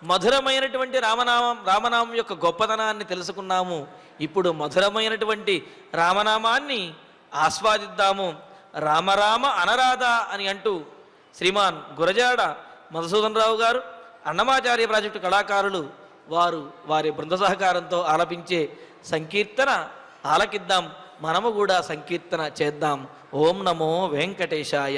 మధురమైనటువంటి రామనామం యొక్క గొప్పతనాన్ని తెలుసుకున్నాము. ఇప్పుడు మధురమైనటువంటి రామనామాన్ని ఆస్వాదిద్దాము. రామరామ అనరాధా అని అంటూ శ్రీమాన్ గురజాడ మధుసూదన్ రావు గారు, అన్నమాచార్య ప్రాజెక్టు కళాకారులు వారి బృంద సహకారంతో ఆలపించే సంకీర్తన ఆలకిద్దాం. మనము కూడా సంకీర్తన చేద్దాం. ఓం నమో వెంకటేశాయ.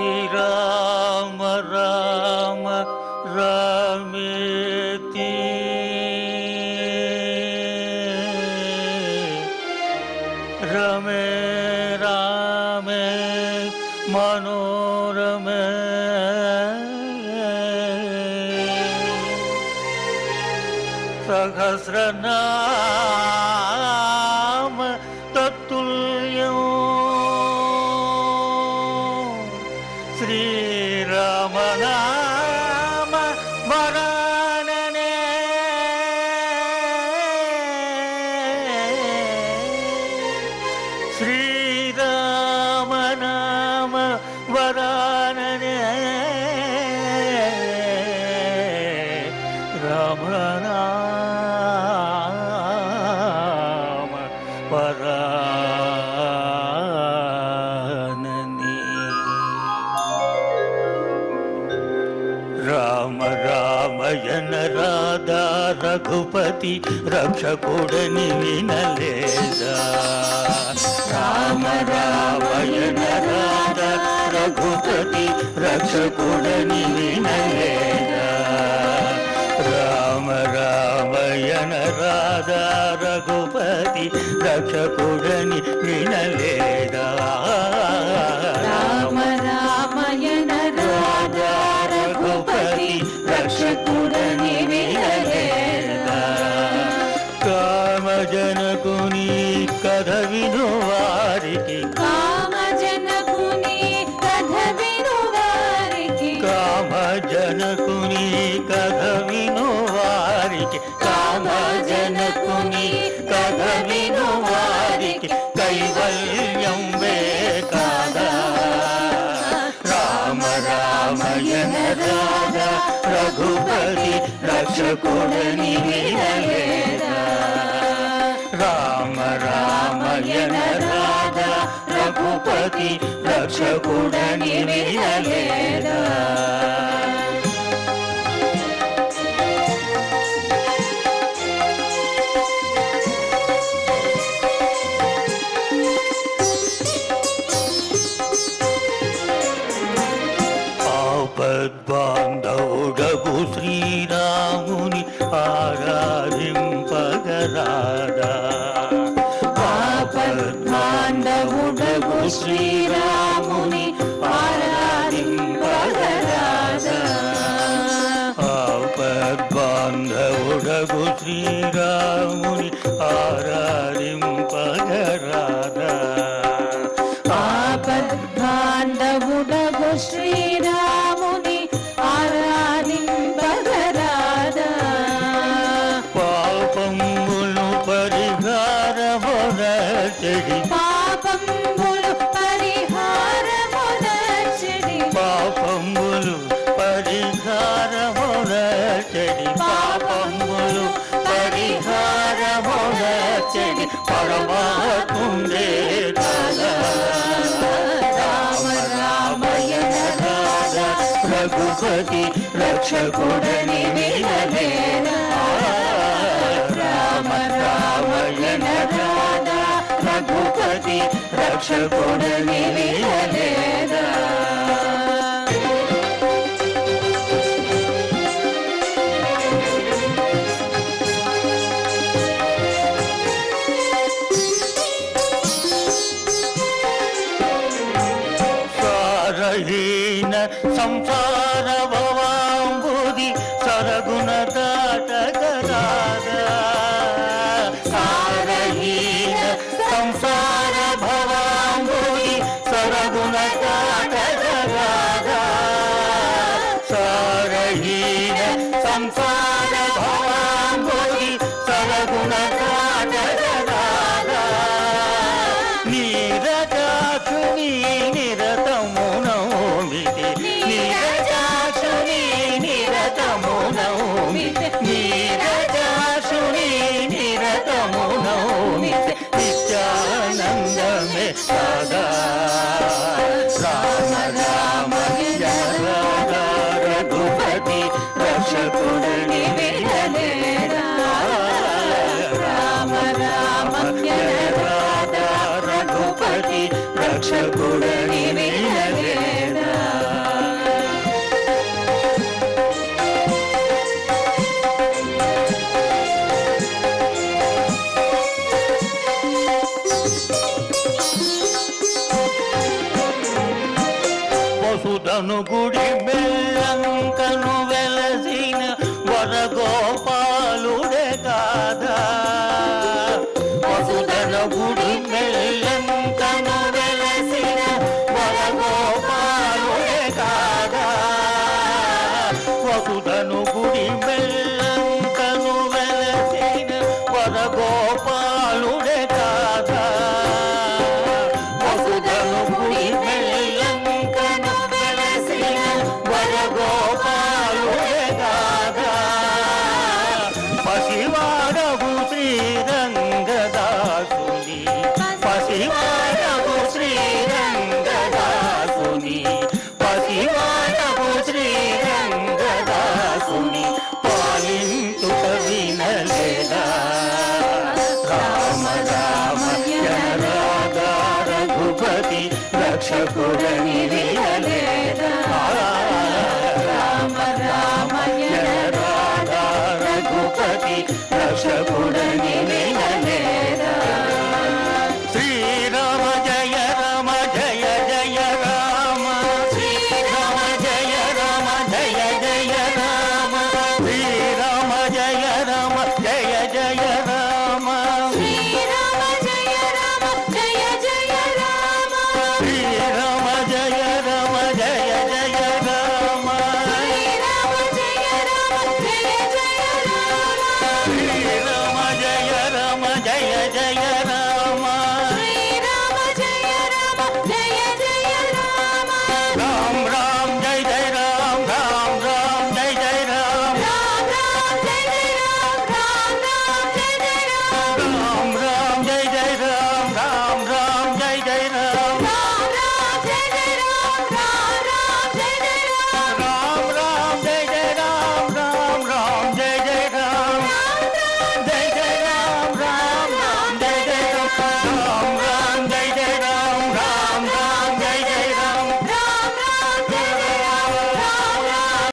శ్రీరామ రామ రామేతి రమే రామే మనోరమే సహస్రనామ తత్తుల్యం శ్రీరామ నామ వరాననే శ్రీరామ నామ వరాననే రామ నామ వరాననే రామ రామయన రాధా రఘుపతి రక్షకుడని వినలేదా రామ రామయన రాధా రఘుపతి రక్షకుడని వినలేదా రామ రామయన రాధా రఘుపతి రక్షకుడని వినలేదా రామ రామయన రాధా రఘుపతి రక్షకుడని వినలేదా కామజనకుని కథ విను వారికి కామజనకుని కథ విను వారికి కామజనకుని కథ విను వారికి కామజనకుని కథ విను వారికి కైవల్యం కాదా రామ రామయన రాధా రఘుపతి రక్షకుడని వినలేదా రామ రామయన రాధా రఘుపతి రక్షకుడని వినలేదా ఆపద్బాంధవుడగు శ్రీరాముని ఆరాధింపగరాదా ఆపద్బాంధవుడగు శ్రీరాముని ఆరాధింపగరాదా ఆపద్బాంధవుడగు శ్రీరాముని ఆరాధింపగరాదా ఆపద్బాంధవుడగు శ్రీరాముని ఆరాధింపగరాదా పాపములు పరిహారమునచడి పాపములు పరిహారమునచడి పాపములు పరిహారమునచడి పాపములు పరిహారమునచడి పరమాత్ముడే కదా రామ రామయన రాధా రఘుపతి రక్షకుడని వినలేదా రామ రామయన రాధా రఘుపతి రక్షకుడని వినలేదా సారహీన సంసార భవాంబుది సరగుణ దాటగరాదా సారహీన సంసార భవాంబుది సరగుణ దాటగరాదా సారహీన సంసార సంసార భవాంబుది సరగుణ నీరజాక్షుని నిరతమునౌమితి నీరజాక్షుని నిరతమునౌమితి నీరజాక్షుని నిరతమునౌమితి నిత్యానందమే సదా రామ రామ రాధ రఘుపతి రక్షకుడని వినలేరా రామ రామ రాధ రఘుపతి రక్షకుడని వినలేరా వసుధను గుడి మెల్లంకను వెలసిన వరగోపాలుడే కాదా వసుధను గుడి మెల్లంకను వెలసిన వరగోపాలుడే కాదా వసుధను గుడి మెల్లంకను వెలసిన వరగోపాలుడే కాదా వసుధను గుడి మెల్లంకను వెలసిన వరగోపాలుడే కాదా పసివాడవు శ్రీరంగదాసుని పసివాడవు శ్రీరంగదాసుని పసివాడవు శ్రీరంగదాసుని పాలింతుట వినలేదా రామ రామ రాధ రఘుపతి రక్షకుడని వినలేదా రామ రామ రాధ రఘుపతి